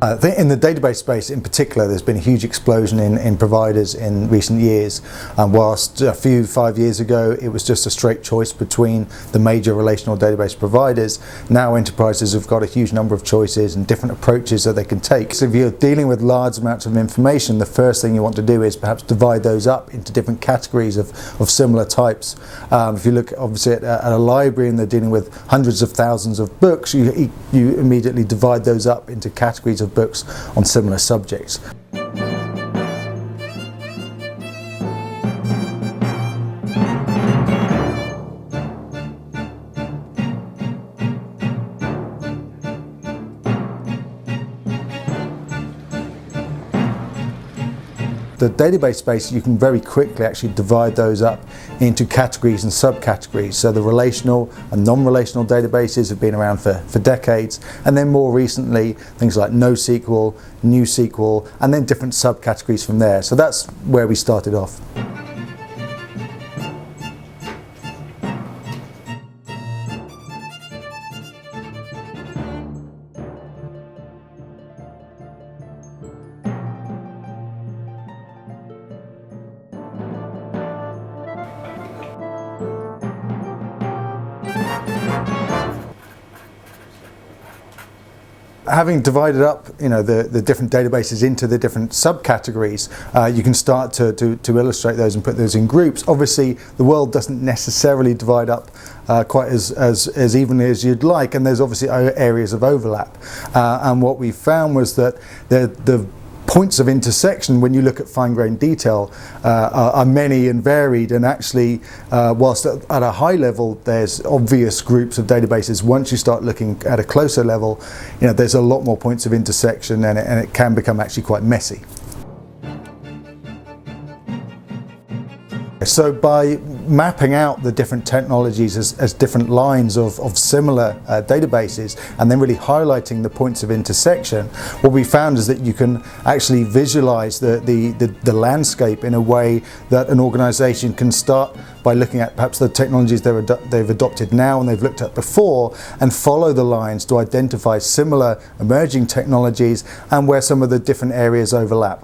I think in the database space in particular, there's been a huge explosion in providers in recent years. Whilst 5 years ago, it was just a straight choice between the major relational database providers, now enterprises have got a huge number of choices and different approaches that they can take. So if you're dealing with large amounts of information, the first thing you want to do is perhaps divide those up into different categories of similar types. If you look obviously at a library and they're dealing with hundreds of thousands of books, you immediately divide those up into categories of books on similar subjects. The database space, you can very quickly actually divide those up into categories and subcategories. So the relational and non-relational databases have been around for decades, and then more recently things like NoSQL, NewSQL, and then different subcategories from there. So that's where we started off. Having divided up, the different databases into the different subcategories, you can start to illustrate those and put those in groups. Obviously, the world doesn't necessarily divide up quite as evenly as you'd like, and there's obviously areas of overlap. And what we found was that the points of intersection, when you look at fine-grained detail, are many and varied, and actually whilst at a high level there's obvious groups of databases, once you start looking at a closer level, there's a lot more points of intersection, and it can become actually quite messy. So by mapping out the different technologies as different lines of similar databases, and then really highlighting the points of intersection, what we found is that you can actually visualize the landscape in a way that an organization can start by looking at perhaps the technologies they've adopted now and they've looked at before, and follow the lines to identify similar emerging technologies and where some of the different areas overlap.